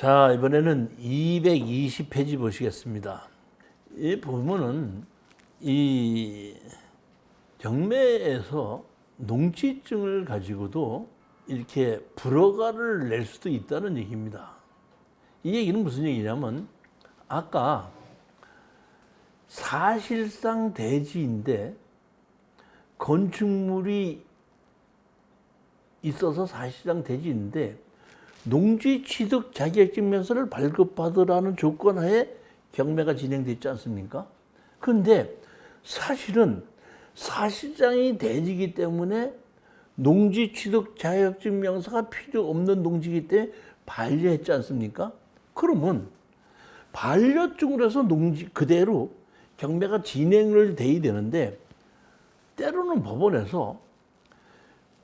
자, 이번에는 220페이지 보시겠습니다. 이 보면은 이 경매에서 농지증을 가지고도 이렇게 불허가를 낼 수도 있다는 얘기입니다. 이 얘기는 무슨 얘기냐면 아까 사실상 대지인데 건축물이 있어서 사실상 대지인데 농지 취득 자격증명서를 발급받으라는 조건 하에 경매가 진행됐지 않습니까? 그런데 사실은 사실상이 대지이기 때문에 농지 취득 자격증명서가 필요 없는 농지이기 때문에 반려했지 않습니까? 그러면 반려증으로 해서 농지 그대로 경매가 진행을 돼야 되는데 때로는 법원에서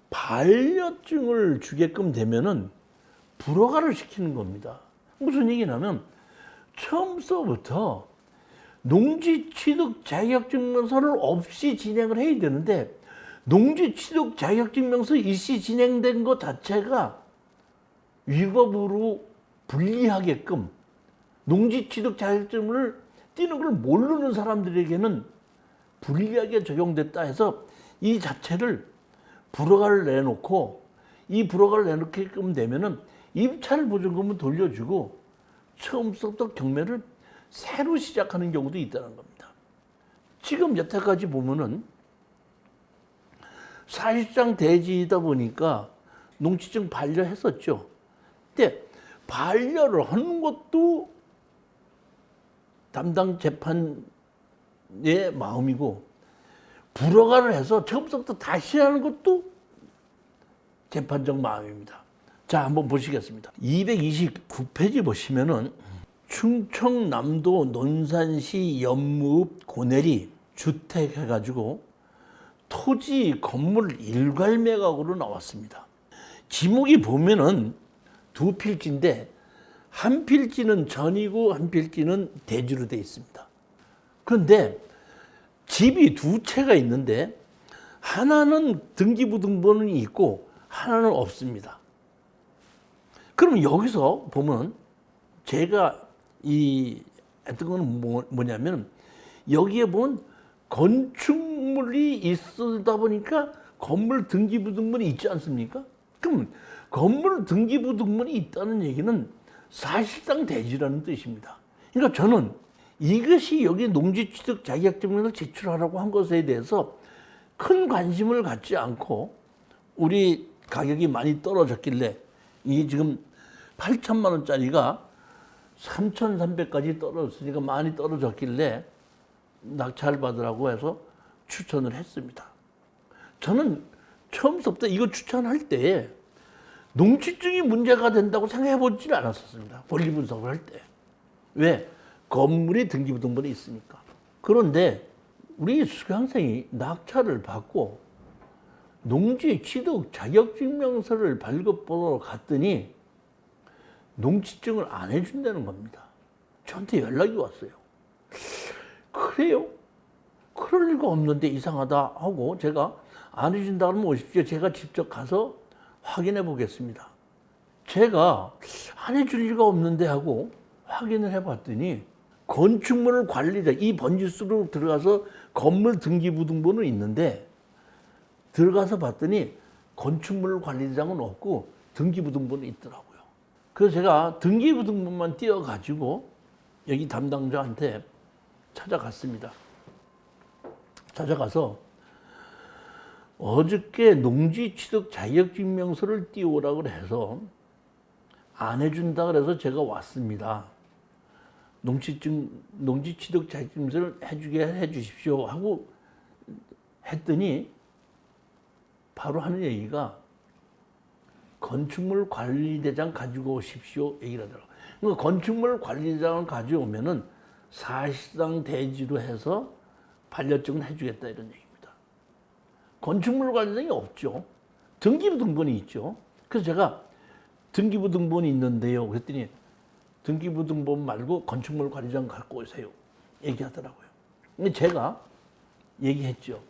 반려증을 주게끔 되면은 불허가를 시키는 겁니다. 무슨 얘기냐면 처음서부터 농지 취득 자격증명서를 없이 진행을 해야 되는데 농지 취득 자격증명서 일시 진행된 것 자체가 위법으로 불리하게끔 농지 취득 자격증을 띄는 걸 모르는 사람들에게는 불리하게 적용됐다 해서 이 자체를 불허가를 내놓고 이 불허가를 내놓게끔 되면은 입찰 보증금을 돌려주고 처음부터 경매를 새로 시작하는 경우도 있다는 겁니다. 지금 여태까지 보면은 사실상 대지이다 보니까 농지증 반려했었죠. 근데 반려를 하는 것도 담당 재판의 마음이고 불허가를 해서 처음부터 다시 하는 것도 재판적 마음입니다. 자, 한번 보시겠습니다. 229페이지 보시면은 충청남도 논산시 연무읍 고내리 주택 해가지고 토지 건물 일괄 매각으로 나왔습니다. 지목이 보면은 두 필지인데 한 필지는 전이고 한 필지는 대지로 되어 있습니다. 그런데 집이 두 채가 있는데 하나는 등기부등본이 있고 하나는 없습니다. 그럼 여기서 보면 제가 했던 건 뭐냐면 여기에 보면 건축물이 있다 보니까 건물 등기부등본이 있지 않습니까? 그럼 건물 등기부등본이 있다는 얘기는 사실상 대지라는 뜻입니다. 그러니까 저는 이것이 여기 농지취득 자격증명을 제출하라고 한 것에 대해서 큰 관심을 갖지 않고 우리 가격이 많이 떨어졌길래 이게 지금 8천만 원짜리가 3,300까지 떨어졌으니까 많이 떨어졌길래 낙찰 받으라고 해서 추천을 했습니다. 저는 처음부터 이거 추천할 때 농지증이 문제가 된다고 생각해 보지는 않았었습니다. 권리 분석을 할 때. 왜? 건물이 등기부등본에 있으니까. 그런데 우리 수강생이 낙찰을 받고 농지 취득 자격증명서를 발급보러 갔더니 농지증을 안 해준다는 겁니다. 저한테 연락이 왔어요. 그래요? 그럴 리가 없는데 이상하다 하고 제가 안 해준다 그러면 오십시오. 제가 직접 가서 확인해 보겠습니다. 제가 안 해줄 리가 없는데 하고 확인을 해봤더니 건축물 관리자, 이 번지수로 들어가서 건물 등기부등본은 있는데 들어가서 봤더니 건축물 관리자는 없고 등기부등본은 있더라고요. 그래서 제가 등기부등본만 띄워가지고 여기 담당자한테 찾아갔습니다. 찾아가서 어저께 농지취득 자격증명서를 띄우라고 해서 안 해준다 그래서 제가 왔습니다. 농지취득 자격증명서를 해주게 해주십시오 하고 했더니 바로 하는 얘기가 건축물 관리대장 가지고 오십시오 얘기를 하더라고요. 그러니까 건축물 관리대장을 가져오면은 사실상 대지로 해서 반려증을 해주겠다 이런 얘기입니다. 건축물 관리대장이 없죠. 등기부등본이 있죠. 그래서 제가 등기부등본이 있는데요. 그랬더니 등기부등본 말고 건축물 관리장 갖고 오세요 얘기하더라고요. 근데 제가 얘기했죠.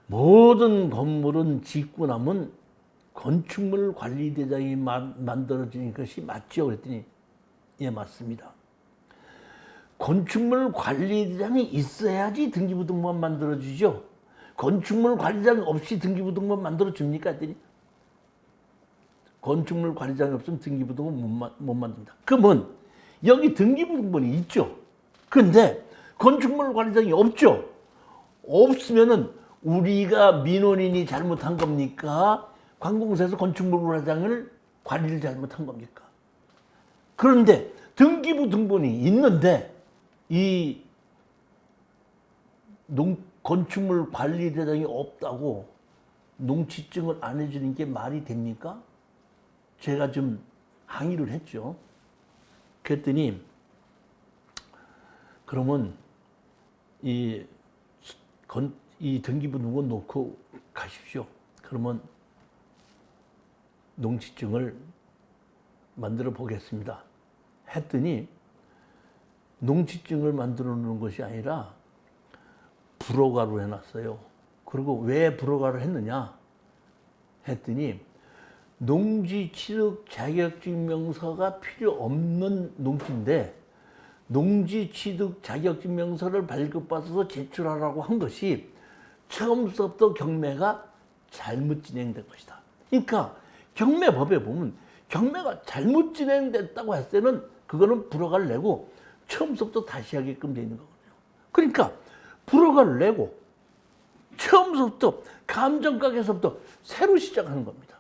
모든 건물은 짓고 나면 건축물 관리대장이 만들어지는 것이 맞죠? 그랬더니 예, 맞습니다. 건축물 관리대장이 있어야지 등기부등본 만들어주죠. 건축물 관리장 없이 등기부등본 만들어줍니까? 했더니 건축물 관리장이 없으면 등기부등본 못 만든다. 그러면 여기 등기부등본이 있죠. 그런데 건축물 관리장이 없죠. 없으면은 우리가 민원인이 잘못한 겁니까? 관공서에서 건축물 관리장을 관리를 잘못한 겁니까? 그런데 등기부등본이 있는데 이 건축물 관리대장이 없다고 농지증을 안 해주는 게 말이 됩니까? 제가 좀 항의를 했죠. 그랬더니 그러면 이 등기부등본 놓고 가십시오. 그러면 농지증을 만들어 보겠습니다. 했더니 농지증을 만들어 놓는 것이 아니라 불허가로 해놨어요. 그리고 왜 불허가를 했느냐 했더니 농지 취득 자격증명서가 필요 없는 농지인데 농지 취득 자격증명서를 발급받아서 제출하라고 한 것이 처음부터 경매가 잘못 진행된 것이다. 그러니까 경매법에 보면 경매가 잘못 진행됐다고 했을 때는 그거는 불허가를 내고 처음부터 다시 하게끔 되어 있는 거거든요. 그러니까 불허가를 내고 처음부터 감정가에서부터 새로 시작하는 겁니다.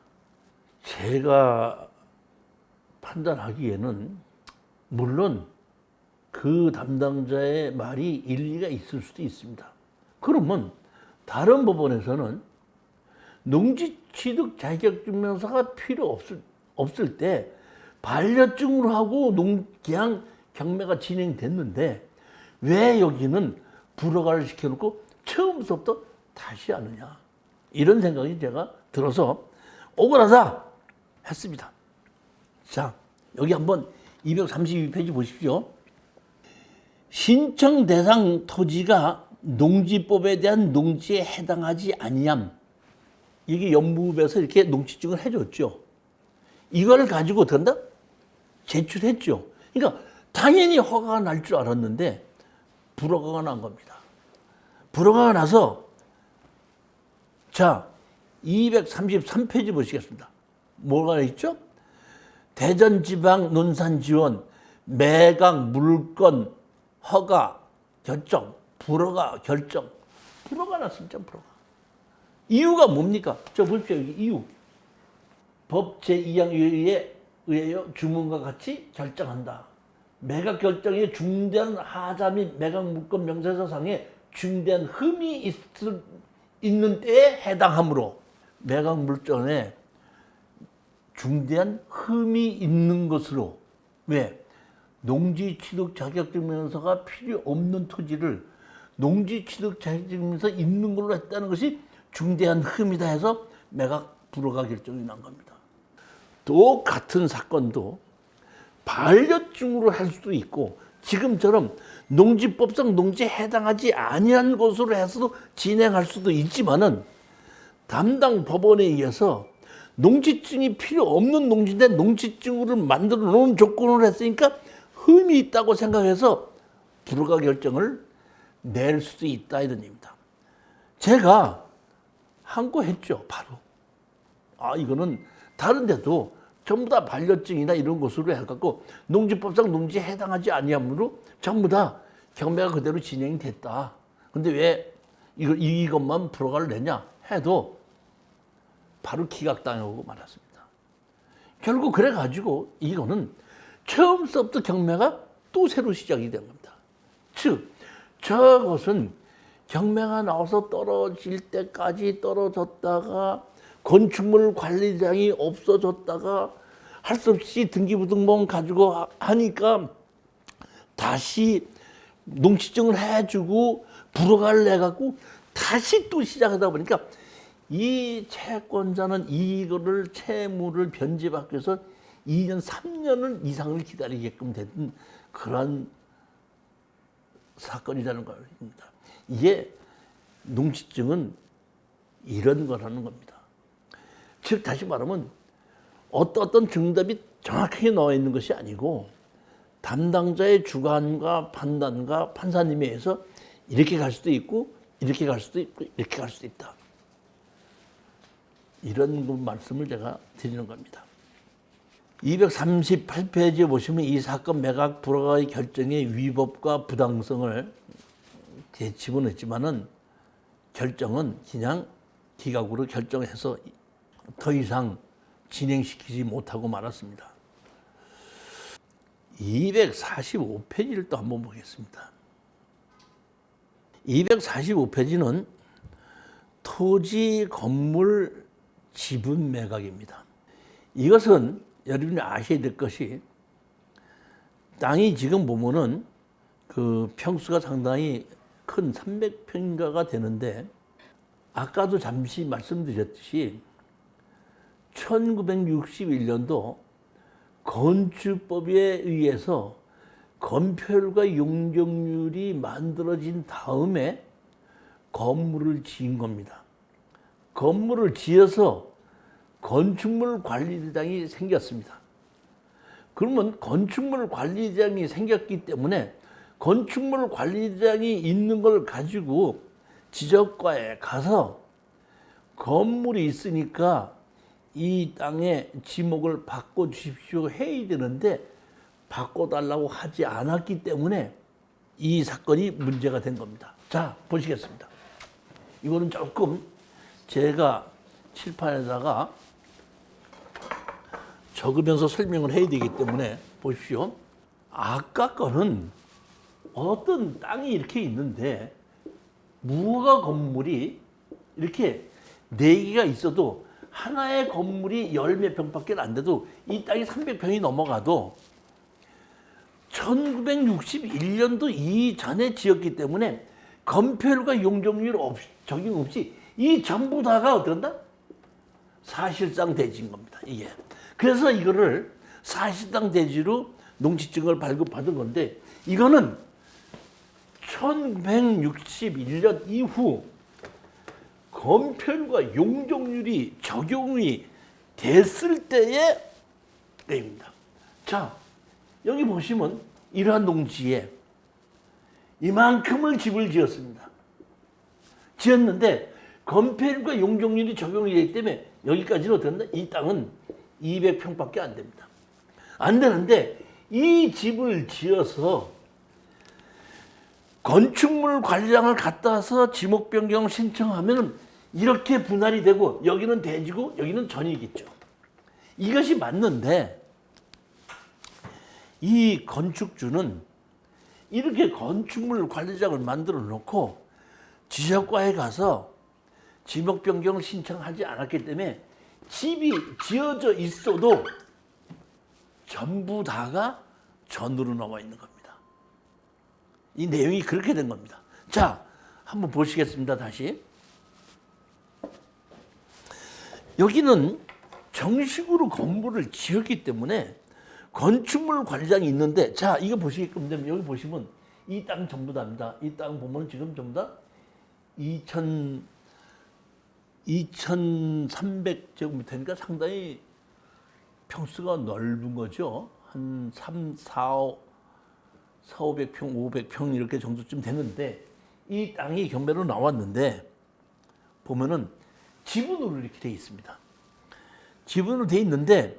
제가 판단하기에는 물론 그 담당자의 말이 일리가 있을 수도 있습니다. 그러면 다른 법원에서는 농지 취득 자격증명서가 필요 없을 때 반려증으로 하고 그냥 경매가 진행됐는데 왜 여기는 불허가를 시켜놓고 처음부터 다시 하느냐, 이런 생각이 제가 들어서 억울하다 했습니다. 자, 여기 한번 232페이지 보십시오. 신청 대상 토지가 농지법에 대한 농지에 해당하지 아니함. 이게 연무부에서 이렇게 농지증을 해줬죠. 이걸 가지고 된다? 제출했죠. 그러니까 당연히 허가가 날 줄 알았는데 불허가가 난 겁니다. 불허가가 나서 자, 233페이지 보시겠습니다. 뭐가 있죠? 대전지방 논산지원 매각 물건 허가 결정, 불허가 결정. 불허가 났습니다. 불허가. 이유가 뭡니까? 저 보십시오. 여기 이유. 법 제2항에 의하여 주문과 같이 결정한다. 매각 결정에 중대한 하자 및 매각 물건 명세서상에 중대한 흠이 있는 때에 해당하므로 매각 물건에 중대한 흠이 있는 것으로 왜? 농지 취득 자격증명서가 필요 없는 토지를 농지 취득 자격증명서 있는 걸로 했다는 것이 중대한 흠이다 해서 매각 불허가 결정이 난 겁니다. 똑같은 사건도 반려증으로 할 수도 있고 지금처럼 농지법상 농지에 해당하지 아니한 것으로 해서도 진행할 수도 있지만은 담당 법원에 의해서 농지증이 필요 없는 농지인데 농지증을 만들어 놓은 조건을 했으니까 흠이 있다고 생각해서 불허가 결정을 낼 수도 있다, 이런 얘기입니다. 제가 항고했죠, 바로. 아, 이거는 다른 데도 전부 다 반려증이나 이런 것으로 해갖고 농지법상 농지에 해당하지 아니하므로 전부 다 경매가 그대로 진행이 됐다. 근데 왜 이것만 불허가를 내냐 해도 바로 기각당하고 말았습니다. 결국 그래가지고 이거는 처음부터 경매가 또 새로 시작이 된 겁니다. 즉, 저것은 경매가 나와서 떨어질 때까지 떨어졌다가 건축물 관리장이 없어졌다가 할 수 없이 등기부등본 가지고 하니까 다시 농지증을 해주고 불허가를 내갖고 다시 또 시작하다 보니까 이 채권자는 이거를 채무를 변제받기 위해서 2년, 3년을 이상을 기다리게끔 된 그런 사건이라는 겁니다. 이게 농지증은 이런 거라는 겁니다. 즉 다시 말하면 어떤 정답이 정확하게 나와 있는 것이 아니고 담당자의 주관과 판단과 판사님에 의해서 이렇게 갈 수도 있고 이렇게 갈 수도 있고 이렇게 갈 수도 있다. 이런 말씀을 제가 드리는 겁니다. 238페이지에 보시면 이 사건 매각 불허의 결정의 위법과 부당성을 집어넣지만은 결정은 그냥 기각으로 결정해서 더 이상 진행시키지 못하고 말았습니다. 245페이지를 또 한번 보겠습니다. 245페이지는 토지 건물 지분 매각입니다. 이것은 여러분이 아셔야 될 것이 땅이 지금 보면은 그 평수가 상당히 큰 300평가가 되는데 아까도 잠시 말씀드렸듯이 1961년도 건축법에 의해서 건폐율과 용적률이 만들어진 다음에 건물을 지은 겁니다. 건물을 지어서 건축물 관리대장이 생겼습니다. 그러면 건축물 관리대장이 생겼기 때문에 건축물 관리대장이 있는 걸 가지고 지적과에 가서 건물이 있으니까 이 땅의 지목을 바꿔주십시오 해야 되는데 바꿔달라고 하지 않았기 때문에 이 사건이 문제가 된 겁니다. 자, 보시겠습니다. 이거는 조금 제가 칠판에다가 적으면서 설명을 해야 되기 때문에 보십시오. 아까 거는 어떤 땅이 이렇게 있는데 무허가 건물이 이렇게 4개가 있어도 하나의 건물이 열 몇 평밖에 안 돼도 이 땅이 300평이 넘어가도 1961년도 이전에 지었기 때문에 건폐율과 용적률 적용 없이 이 전부 다가 어떤다? 사실상 대지인 겁니다. 이게. 그래서 이거를 사실상 대지로 농지증을 발급받은 건데 이거는 1961년 이후 건폐율과 용적률이 적용이 됐을 때의 내용입니다. 자, 여기 보시면 이러한 농지에 이만큼을 집을 지었습니다. 지었는데 건폐율과 용적률이 적용이 되기 때문에 여기까지는 어떻게 이 땅은 200평밖에 안 됩니다. 안 되는데 이 집을 지어서 건축물 관리장을 갖다 와서 지목 변경 신청하면 이렇게 분할이 되고 여기는 대지고 여기는 전이겠죠. 이것이 맞는데 이 건축주는 이렇게 건축물 관리장을 만들어 놓고 지적과에 가서 지목 변경을 신청하지 않았기 때문에 집이 지어져 있어도 전부 다가 전으로 나와 있는 겁니다. 이 내용이 그렇게 된 겁니다. 자, 한번 보시겠습니다. 다시. 여기는 정식으로 건물을 지었기 때문에 건축물 관리장이 있는데, 자, 이거 보시게끔 되면 여기 보시면 이 땅 전부 다입니다. 이 땅 보면 지금 전부 다 2,300제곱미터니까 상당히 평수가 넓은 거죠. 한 4,500평, 500평 이렇게 정도쯤 되는데 이 땅이 경매로 나왔는데 보면은 지분으로 이렇게 돼 있습니다. 지분으로 돼 있는데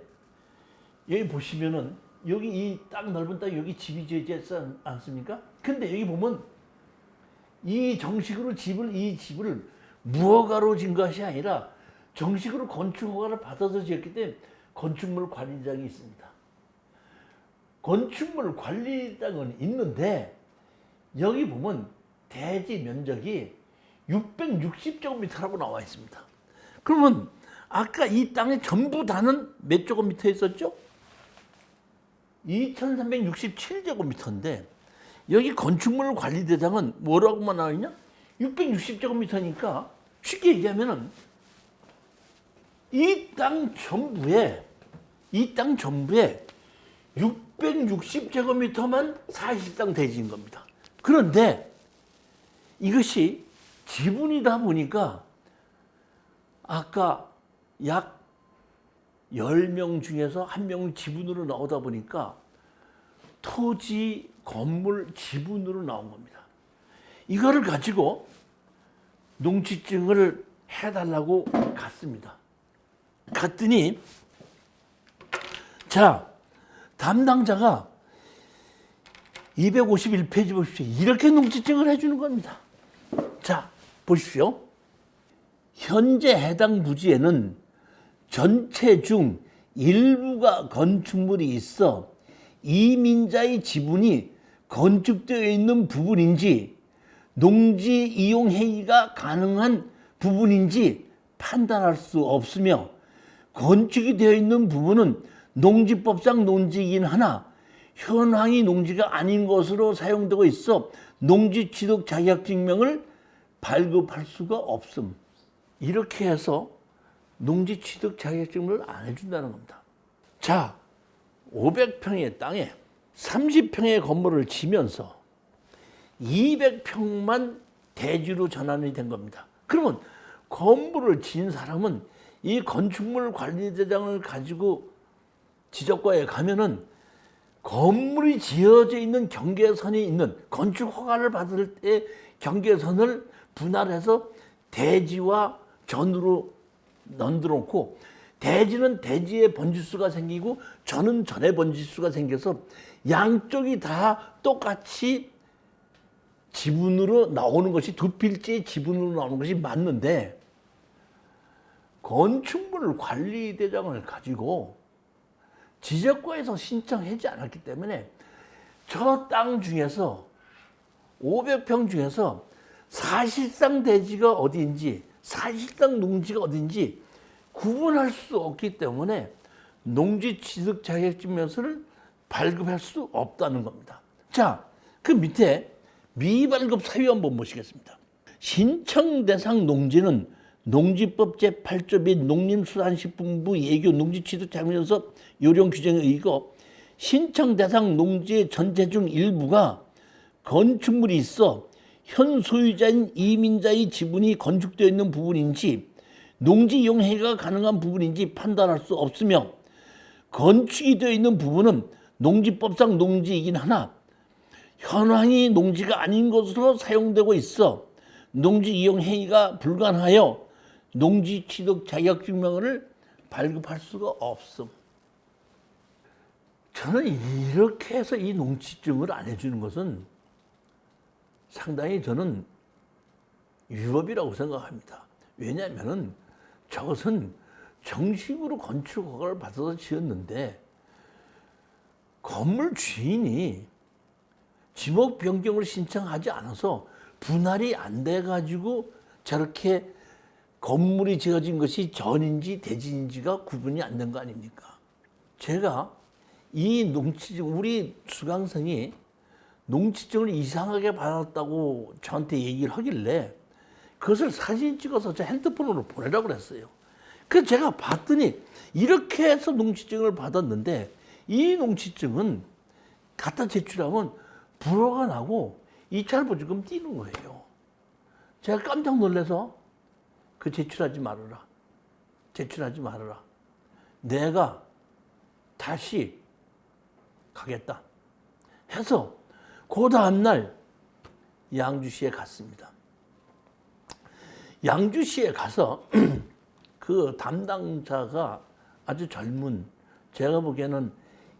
여기 보시면은 여기 이 땅 넓은 땅 여기 집이 지어지지 않습니까? 근데 여기 보면 이 정식으로 이 집을 무허가로 진 것이 아니라 정식으로 건축 허가를 받아서 지었기 때문에 건축물 관리장이 있습니다. 건축물 관리장은 있는데 여기 보면 대지 면적이 660제곱미터라고 나와 있습니다. 그러면 아까 이 땅의 전부 다는 몇 제곱미터 있었죠? 2367제곱미터인데 여기 건축물 관리대장은 뭐라고만 나와 있냐? 660제곱미터니까 쉽게 얘기하면은 이 땅 전부에 660제곱미터만 사실상 대지인 겁니다. 그런데 이것이 지분이다 보니까 아까 약 10명 중에서 1명은 지분으로 나오다 보니까 토지, 건물, 지분으로 나온 겁니다. 이거를 가지고 농지증을 해달라고 갔습니다. 갔더니 자, 담당자가 251페이지 보십시오. 이렇게 농지증을 해주는 겁니다. 자, 보십시오. 현재 해당 부지에는 전체 중 일부가 건축물이 있어 이민자의 지분이 건축되어 있는 부분인지 농지 이용 행위가 가능한 부분인지 판단할 수 없으며 건축이 되어 있는 부분은 농지법상 농지이긴 하나 현황이 농지가 아닌 것으로 사용되고 있어 농지 취득 자격증명을 발급할 수가 없음. 이렇게 해서 농지 취득 자격증명을 안 해준다는 겁니다. 자, 500평의 땅에 30평의 건물을 지면서 200평만 대지로 전환이 된 겁니다. 그러면 건물을 지은 사람은 이 건축물 관리대장을 가지고 지적과에 가면은 건물이 지어져 있는 경계선이 있는 건축 허가를 받을 때 경계선을 분할해서 대지와 전으로 만들어 놓고 대지는 대지의 번지수가 생기고 전은 전의 번지수가 생겨서 양쪽이 다 똑같이 지분으로 나오는 것이 두 필지의 지분으로 나오는 것이 맞는데 건축물 관리대장을 가지고 지적과에서 신청하지 않았기 때문에 저 땅 중에서 500평 중에서 사실상 대지가 어디인지 사실상 농지가 어딘지 구분할 수 없기 때문에 농지 취득 자격증명서를 발급할 수 없다는 겁니다. 자, 그 밑에 미발급 사유 한번 보시겠습니다. 신청 대상 농지는 농지법 제8조 및 농림수산식품부 예교 농지취득 자격증명서 요령 규정에 의거 신청 대상 농지의 전체 중 일부가 건축물이 있어 현 소유자인 이민자의 지분이 건축되어 있는 부분인지 농지 이용 행위가 가능한 부분인지 판단할 수 없으며 건축이 되어 있는 부분은 농지법상 농지이긴 하나 현황이 농지가 아닌 것으로 사용되고 있어 농지 이용 행위가 불가능하여 농지 취득 자격증명을 발급할 수가 없음. 저는 이렇게 해서 이 농지증을 안 해주는 것은 상당히 저는 위법이라고 생각합니다. 왜냐하면 저것은 정식으로 건축 허가를 받아서 지었는데 건물 주인이 지목 변경을 신청하지 않아서 분할이 안 돼가지고 저렇게 건물이 지어진 것이 전인지 대지인지가 구분이 안 된 거 아닙니까? 제가 이 농지증, 우리 수강생이 농지증을 이상하게 받았다고 저한테 얘기를 하길래 그것을 사진 찍어서 제 핸드폰으로 보내라고 그랬어요. 그래서 제가 봤더니 이렇게 해서 농지증을 받았는데 이 농지증은 갖다 제출하면 불허가 나고 입찰보증금 띄는 거예요. 제가 깜짝 놀라서 그 제출하지 말아라. 제출하지 말아라. 내가 다시 가겠다 해서 그 다음날 양주시에 갔습니다. 양주시에 가서 그 담당자가 아주 젊은 제가 보기에는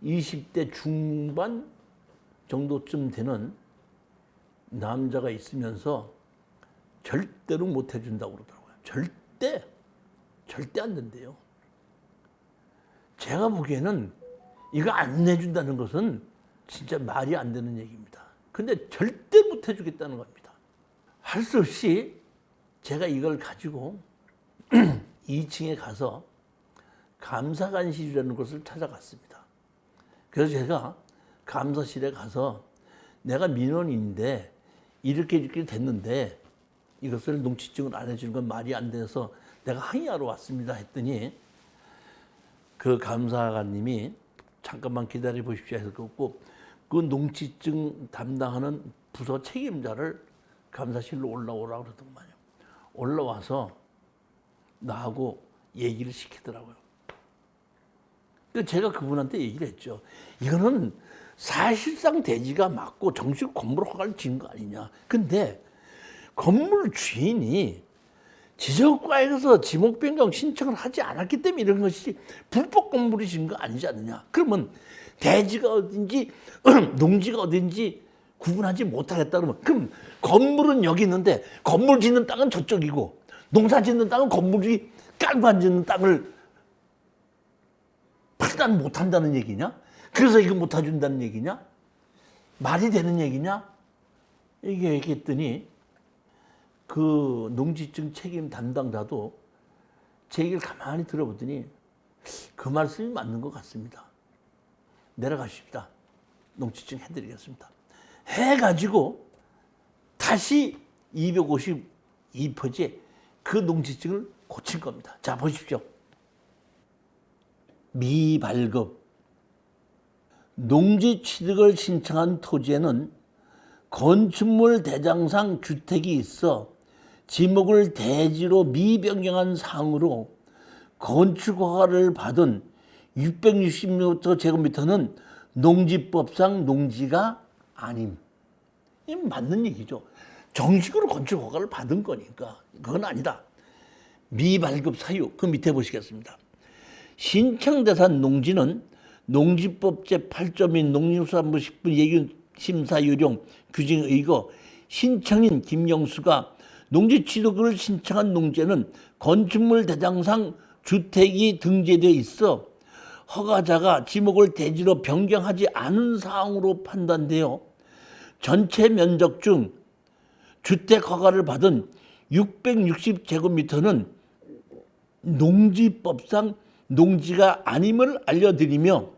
20대 중반 정도쯤 되는 남자가 있으면서 절대로 못 해준다고 그러더라고요. 절대 안 된대요. 제가 보기에는 이거 안 해준다는 것은 진짜 말이 안 되는 얘기입니다. 근데 절대 못 해주겠다는 겁니다. 할 수 없이 제가 이걸 가지고 2층에 가서 감사관실이라는 곳을 찾아갔습니다. 그래서 제가 감사실에 가서 내가 민원인인데 이렇게 됐는데 이것을 농지증을 안 해주는 건 말이 안 돼서 내가 항의하러 왔습니다 했더니 그 감사관님이 잠깐만 기다려 보십시오 해서 그 농지증 담당하는 부서 책임자를 감사실로 올라오라고 그러더만요. 올라와서 나하고 얘기를 시키더라고요. 제가 그분한테 얘기를 했죠. 이거는 사실상 대지가 맞고 정식 건물 허가를 지은 거 아니냐. 근데 건물 주인이 지적과에서 지목 변경 신청을 하지 않았기 때문에 이런 것이 불법 건물이 지은 거 아니지 않느냐. 그러면 대지가 어딘지 농지가 어딘지 구분하지 못하겠다 그러면 그럼 건물은 여기 있는데 건물 짓는 땅은 저쪽이고 농사 짓는 땅은 건물이 깔고 앉는 땅을 판단 못한다는 얘기냐? 그래서 이거 못 해준다는 얘기냐? 말이 되는 얘기냐? 이게 얘기했더니 그 농지증 책임 담당자도 제 얘기를 가만히 들어보더니 그 말씀이 맞는 것 같습니다. 내려가십시다. 농지증 해드리겠습니다. 해가지고 다시 252표지에 그 농지증을 고친 겁니다. 자, 보십시오. 미발급. 농지 취득을 신청한 토지에는 건축물 대장상 주택이 있어 지목을 대지로 미변경한 사항으로 건축허가를 받은 660제곱미터는 농지법상 농지가 아님. 이 맞는 얘기죠. 정식으로 건축허가를 받은 거니까 그건 아니다. 미발급 사유 그 밑에 보시겠습니다. 신청대상 농지는 농지법 제8조 및 농림수산부 10분 예균심사 요령 규정에 의거 신청인 김영수가 농지 취득을 신청한 농지에는 건축물 대장상 주택이 등재되어 있어 허가자가 지목을 대지로 변경하지 않은 사항으로 판단되어 전체 면적 중 주택 허가를 받은 660제곱미터는 농지법상 농지가 아님을 알려드리며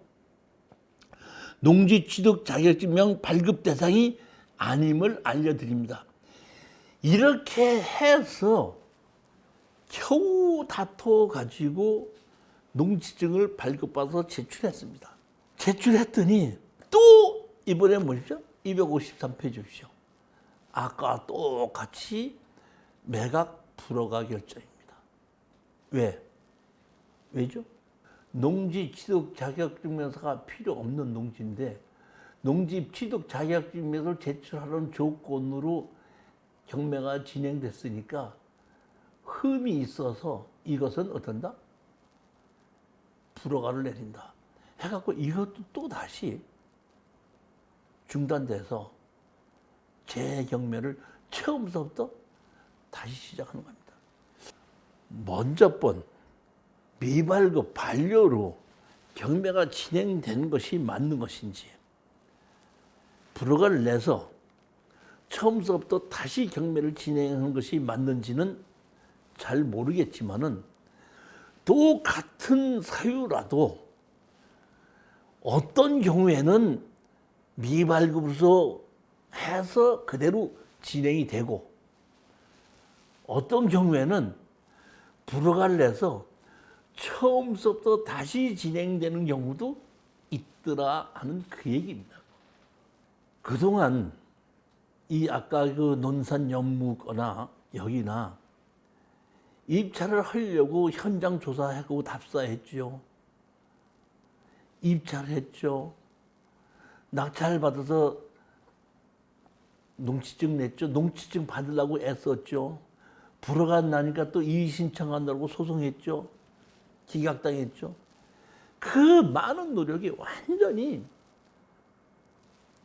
농지 취득 자격증명 발급 대상이 아님을 알려드립니다. 이렇게 해서 겨우 다퉈가지고 농지증을 발급받아서 제출했습니다. 제출했더니 또 이번에 뭐죠? 253페이지 주십시오. 아까 똑같이 매각 불허가 결정입니다. 왜? 왜죠? 농지 취득 자격증명서가 필요 없는 농지인데 농지 취득 자격증명서를 제출하는 조건으로 경매가 진행됐으니까 흠이 있어서 이것은 어떤다? 불허가를 내린다. 해갖고 이것도 또 다시 중단돼서 재경매를 처음부터 다시 시작하는 겁니다. 먼저 번 미발급 반려로 경매가 진행되는 것이 맞는 것인지 불허가를 내서 처음부터 다시 경매를 진행하는 것이 맞는지는 잘 모르겠지만은 똑같은 사유라도 어떤 경우에는 미발급으로 해서 그대로 진행이 되고 어떤 경우에는 불허가를 내서 처음부터 다시 진행되는 경우도 있더라 하는 그 얘기입니다. 그동안 이 아까 그 논산 연무거나 여기나 입찰을 하려고 현장 조사하고 답사했죠. 입찰을 했죠. 낙찰 받아서 농지증 냈죠. 농지증 받으려고 애썼죠. 불허가 나니까 또 이의 신청한다고 소송했죠. 기각당했죠. 그 많은 노력이 완전히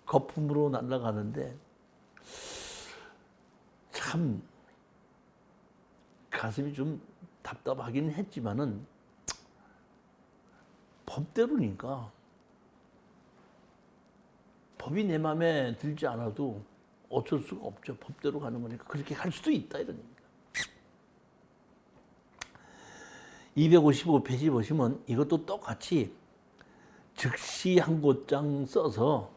거품으로 날아가는데 참 가슴이 좀 답답하긴 했지만은 법대로니까 법이 내 마음에 들지 않아도 어쩔 수가 없죠. 법대로 가는 거니까 그렇게 할 수도 있다 이런 얘기입니다. 255페이지 보시면 이것도 똑같이 즉시 항고장 써서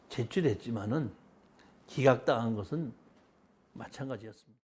제출했지만은 기각당한 것은 마찬가지였습니다.